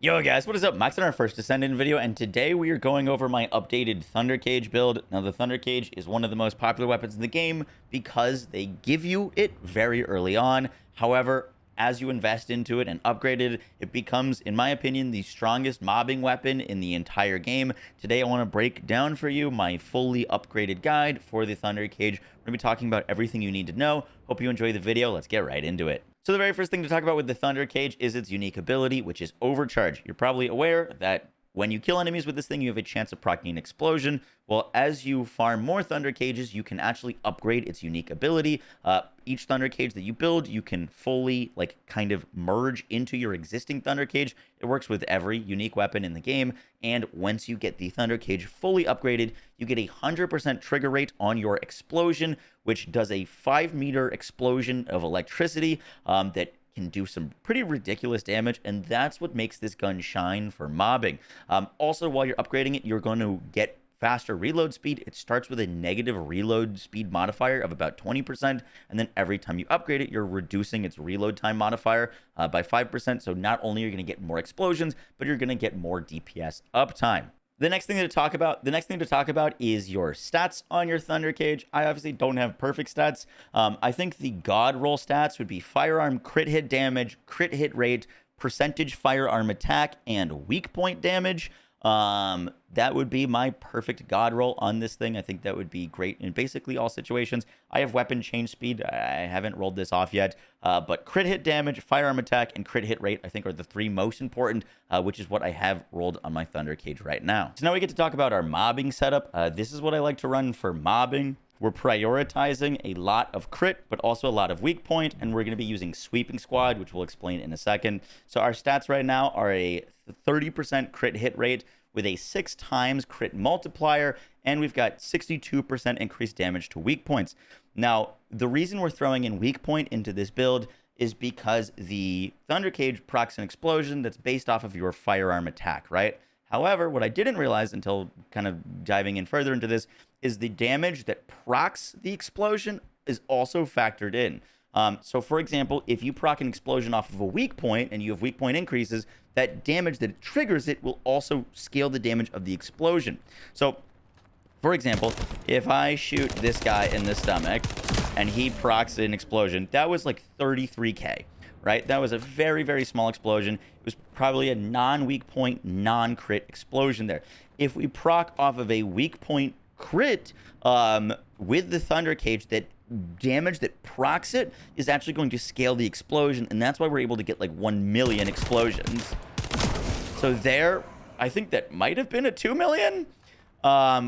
Yo guys, what is up? Max on our first Descendant video, and today we are going over my updated Thundercage build. Now the Thundercage is one of the most popular weapons in the game because they give you it very early on. However, as you invest into it and upgrade it, it becomes, in my opinion, the strongest mobbing weapon in the entire game. Today I want to break down for you my fully upgraded guide for the Thundercage. We're going to be talking about everything you need to know. Hope you enjoy the video. Let's get right into it. So the very first thing to talk about with the Thundercage is its unique ability, which is Overcharge. You're probably aware that when you kill enemies with this thing, you have a chance of proccing an explosion. Well, as you farm more Thundercages, you can actually upgrade its unique ability. Each Thundercage that you build, you can fully, kind of merge into your existing Thundercage. It works with every unique weapon in the game. And once you get the Thundercage fully upgraded, you get a 100% trigger rate on your explosion, which does a 5-meter explosion of electricity that can do some pretty ridiculous damage, and that's what makes this gun shine for mobbing. Also, while you're upgrading it, you're going to get faster reload speed. It starts with a negative reload speed modifier of about 20%, and then every time you upgrade it, you're reducing its reload time modifier by 5%. So not only are you going to get more explosions, but you're going to get more DPS uptime. The next thing to talk about is your stats on your Thundercage. I obviously don't have perfect stats. I think the god roll stats would be firearm crit hit damage, crit hit rate, percentage firearm attack, and weak point damage. That would be my perfect god roll on this thing. I think that would be great in basically all situations. I have weapon change speed. I haven't rolled this off yet, but crit hit damage, firearm attack, and crit hit rate I think are the three most important, which is what I have rolled on my Thundercage right now. So now we get to talk about our mobbing setup. This is what I like to run for mobbing. We're prioritizing a lot of crit, but also a lot of weak point, and we're going to be using Sweeping Squad, which we'll explain in a second. So our stats right now are a 30% crit hit rate with a 6 times crit multiplier, and we've got 62% increased damage to weak points. Now, the reason we're throwing in weak point into this build is because the Thundercage procs an explosion that's based off of your firearm attack, right? However, what I didn't realize until kind of diving in further into this is the damage that procs the explosion is also factored in. So for example, if you proc an explosion off of a weak point and you have weak point increases, that damage that it triggers it will also scale the damage of the explosion. So for example, if I shoot this guy in the stomach and he procs an explosion, that was like 33k, right? That was a very, very small explosion. It was probably a non-weak point, non-crit explosion there. If we proc off of a weak point crit with the Thundercage, that damage that procs it is actually going to scale the explosion, and that's why we're able to get like 1 million explosions. So there, I think that might have been a 2 million.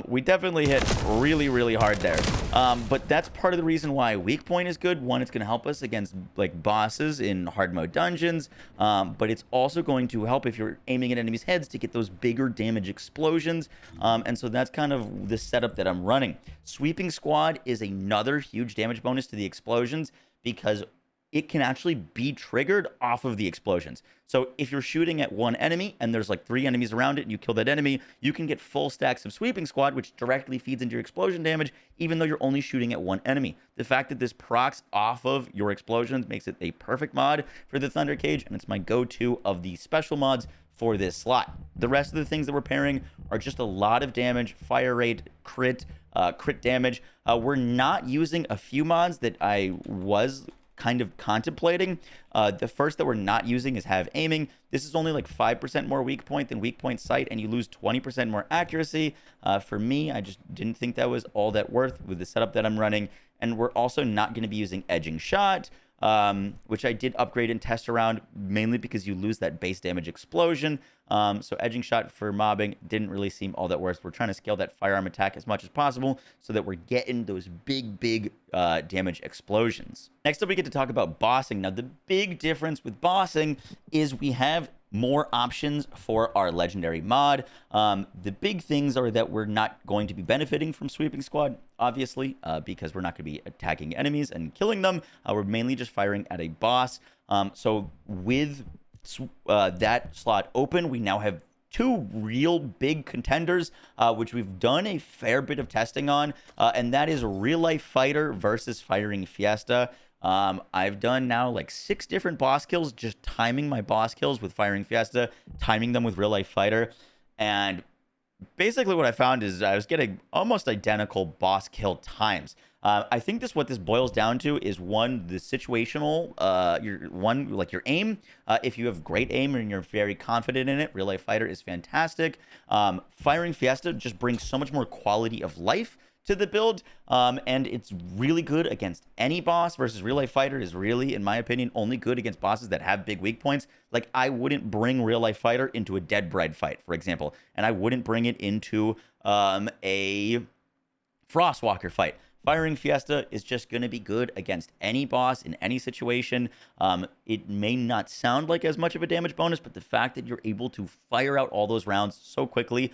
We definitely hit really, really hard there. But that's part of the reason why weak point is good. One, it's going to help us against like bosses in hard mode dungeons, but it's also going to help if you're aiming at enemies' heads to get those bigger damage explosions. And so that's kind of the setup that I'm running. Sweeping Squad is another huge damage bonus to the explosions because it can actually be triggered off of the explosions. So if you're shooting at one enemy and there's like 3 enemies around it and you kill that enemy, you can get full stacks of Sweeping Squad, which directly feeds into your explosion damage, even though you're only shooting at one enemy. The fact that this procs off of your explosions makes it a perfect mod for the Thundercage, and it's my go-to of the special mods for this slot. The rest of the things that we're pairing are just a lot of damage, fire rate, crit damage. We're not using a few mods that I was kind of contemplating. The first that we're not using is Have Aiming. This is only like 5% more weak point than weak point sight, and you lose 20% more accuracy. For me, I just didn't think that was all that worth with the setup that I'm running. And we're also not going to be using Edging Shot, which I did upgrade and test around, mainly because you lose that base damage explosion. So Edging Shot for mobbing didn't really seem all that worth. We're trying to scale that firearm attack as much as possible so that we're getting those big damage explosions. Next up, we get to talk about bossing. Now, the big difference with bossing is we have more options for our legendary mod. The big things are that we're not going to be benefiting from Sweeping Squad, obviously, because we're not going to be attacking enemies and killing them. We're mainly just firing at a boss. So with that slot open, we now have 2 real big contenders, which we've done a fair bit of testing on, and that is Real Life Fighter versus Firing Fiesta. I've done now like 6 different boss kills, just timing my boss kills with Firing Fiesta, timing them with Real Life Fighter, and basically what I found is I was getting almost identical boss kill times. I think what this boils down to is one, the situational, your aim. If you have great aim and you're very confident in it, Real Life Fighter is fantastic. Firing Fiesta just brings so much more quality of life to the build, and it's really good against any boss, versus Real Life Fighter is really, in my opinion, only good against bosses that have big weak points. Like, I wouldn't bring Real Life Fighter into a Dead Bread fight, for example, and I wouldn't bring it into a Frostwalker fight. Firing Fiesta is just going to be good against any boss in any situation. It may not sound like as much of a damage bonus, but the fact that you're able to fire out all those rounds so quickly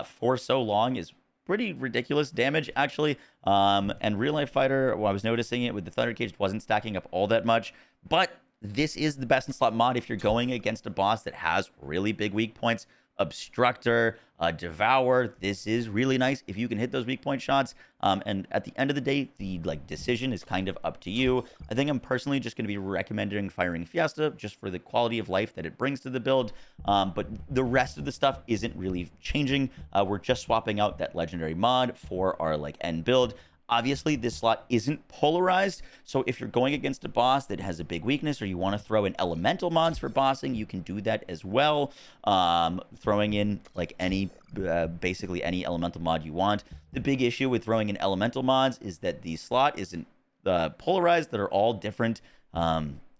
for so long is pretty ridiculous damage, actually. And Real Life Fighter, well, I was noticing it with the Thundercage, wasn't stacking up all that much, but this is the best in slot mod if you're going against a boss that has really big weak points. Obstructor, Devour, this is really nice if you can hit those weak point shots. And at the end of the day, the decision is kind of up to you. I think I'm personally just going to be recommending Firing Fiesta just for the quality of life that it brings to the build. But the rest of the stuff isn't really changing. We're just swapping out that legendary mod for our end build. Obviously, this slot isn't polarized, so if you're going against a boss that has a big weakness or you want to throw in elemental mods for bossing, you can do that as well. Throwing in basically any elemental mod you want. The big issue with throwing in elemental mods is that the slot isn't polarized. That are all different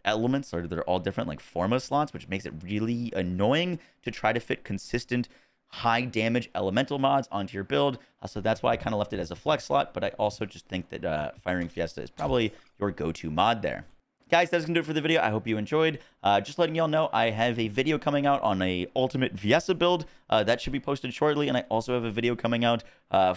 elements, or they're all different Forma slots, which makes it really annoying to try to fit consistent high damage elemental mods onto your build. So that's why I kind of left it as a flex slot, but I also just think that Firing Fiesta is probably your go-to mod there. Guys, that's going to do it for the video. I hope you enjoyed. Just letting y'all know, I have a video coming out on a ultimate Fiesta build. That should be posted shortly, and I also have a video coming out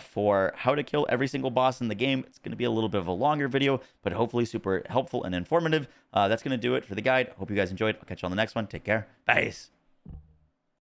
for how to kill every single boss in the game. It's going to be a little bit of a longer video, but hopefully super helpful and informative. That's going to do it for the guide. Hope you guys enjoyed. I'll catch you on the next one. Take care. Bye.